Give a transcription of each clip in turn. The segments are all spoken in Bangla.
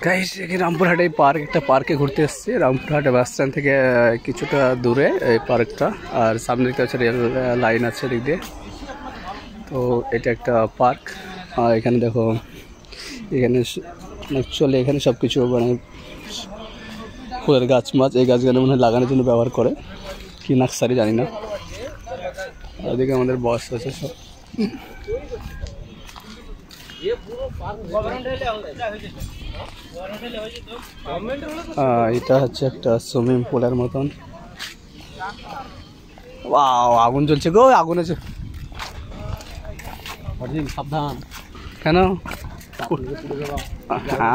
গাইস এখানে রামপুরহাটে পার্ক, একটা পার্কে ঘুরতে এসেছি। রামপুরহাটে বাস স্ট্যান্ড থেকে কিছুটা দূরে এই পার্কটা, আর সামনে দিকে হচ্ছে রেল লাইন আছে দিক দিয়ে। তো এটা একটা পার্ক। এখানে দেখো, এখানে অ্যাকচুয়ালি এখানে সব কিছু মানে ফুলের গাছ মাছ, এই গাছগুলো মনে হয় লাগানোর জন্য ব্যবহার করে, কি নার্সারি জানি না। ওদিকে আমাদের বস আছে সব। এটা হচ্ছে একটা সুইমিং পুলের মতন। আগুন জ্বলছে গো, আগুন আছে, সাবধান। কেন?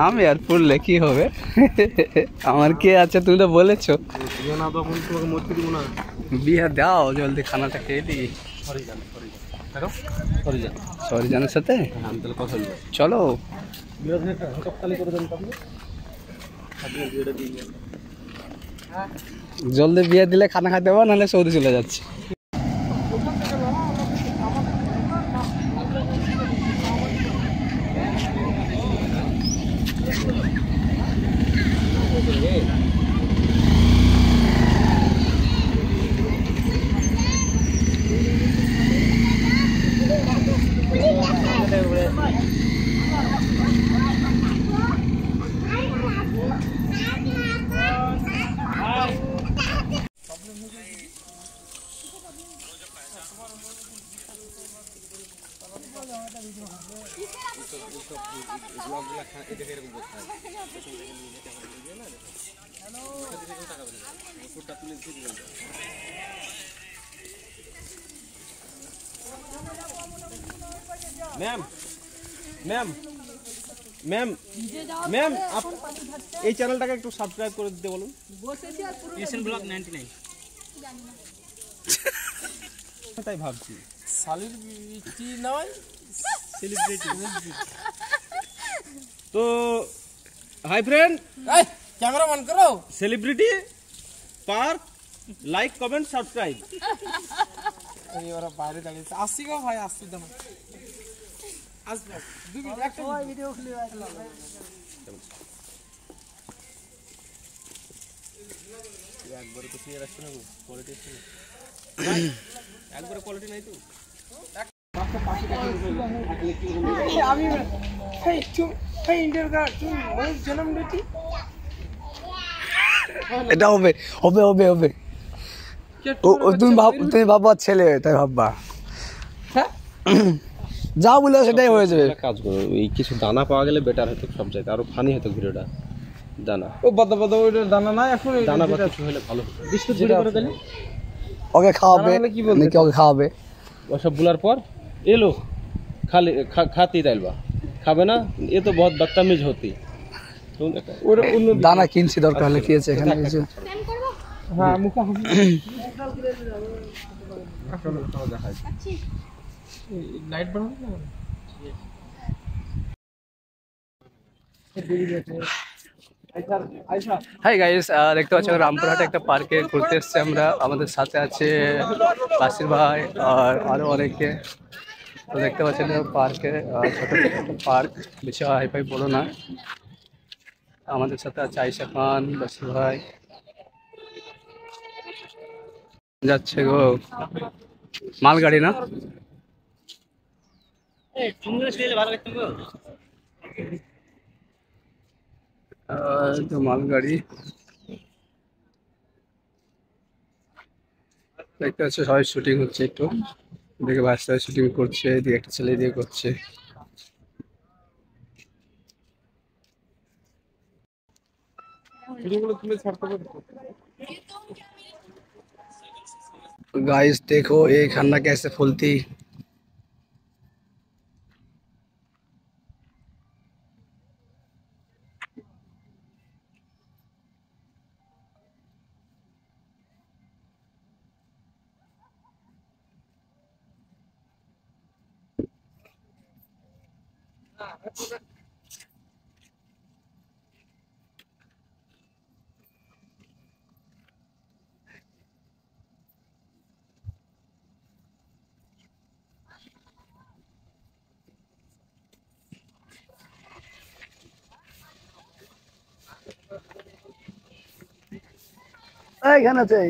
আমি আর পুড়লে কি হবে? আমার কে আছে, তুমি তো বলেছো বিয়ে দাও জলদি, খানাটা খেয়ে দিই। সরিজানের সাথে চলো, জলদি বিয়ে দিলে খানা খাতে পারবো, নাহলে সৌদি চলে যাচ্ছে। मैम मैम मैम मैम आप এই চ্যানেলটাকে একটু সাবস্ক্রাইব করে দিতে বলুন। এশিয়ান ব্লগ 99 তাই ভাবছি সেলিব্রিটি নয়, সেলিব্রিটি। তো হাই ফ্রেন্ড, এই ক্যামেরা অন করো। Celebrity park, like comment subscribe. এই ওরা বাইরে দাঁড়িয়েছে, আসছি গো ভাই, আসছি দাও আসবে দুই মিনিট, একটা ভিডিও ক্লিপ আসলো একবারে তো ক্লিয়ার আসছে না গো, কোয়ালিটি আসছে না একবারে, কোয়ালিটি নাই তো। আমি এটা হবে হবে হবে হবে, তুমি ভাববা ছেলে, তাই ভাববা যা বলে সেটাই হয়ে যাবে। কাজ করো, এই কিছু দানা পাওয়া গেলে বেটার হতো, সব জায়গায় আরো ফানি হতো ভিডিওটা। দানা ও বাদা বাদা, ওইটা দানা না, এখন দানা বা কিছু হলে ভালো হতো। বিস্কুট গুঁড়ো করে দিলে ওকে খাওয়াবে, নাকি ওকে খাওয়াবে? ওসব বুলার পর এলো খালি খাতি তাইলবা, খাবে না, এ তো বহুত বদতমিজ হতি। দানা কিনছি, দরকার হলে কি আছে এখানে কিছু। হ্যাঁ মুখা লাইট বানাবো না। হাই গাইস, দেখতে পাচ্ছি রামপুরহাটে একটা পার্কে ঘুরতে এসেছি আমরা। আমাদের সাথে আছে বাসির ভাই আর আরো অনেকে। তো দেখতে পাচ্ছেন পার্কে, ছোট একটা পার্ক, বেশি হাইফাই বলো না। আমাদের সাথে আছে আয়েশা খান, বাসির ভাই যাচ্ছে গো, মালগাড়ি না, মালগাড়ি দেখতে পাচ্ছি। সবাই শুটিং হচ্ছে, একটু দেখে বাচ্চারা শুটিং করছে, এদিকে একটা ছেলে দিয়ে করছে। गाइस देखो ये खन्ना कैसे फूलती। এইখানে আছে।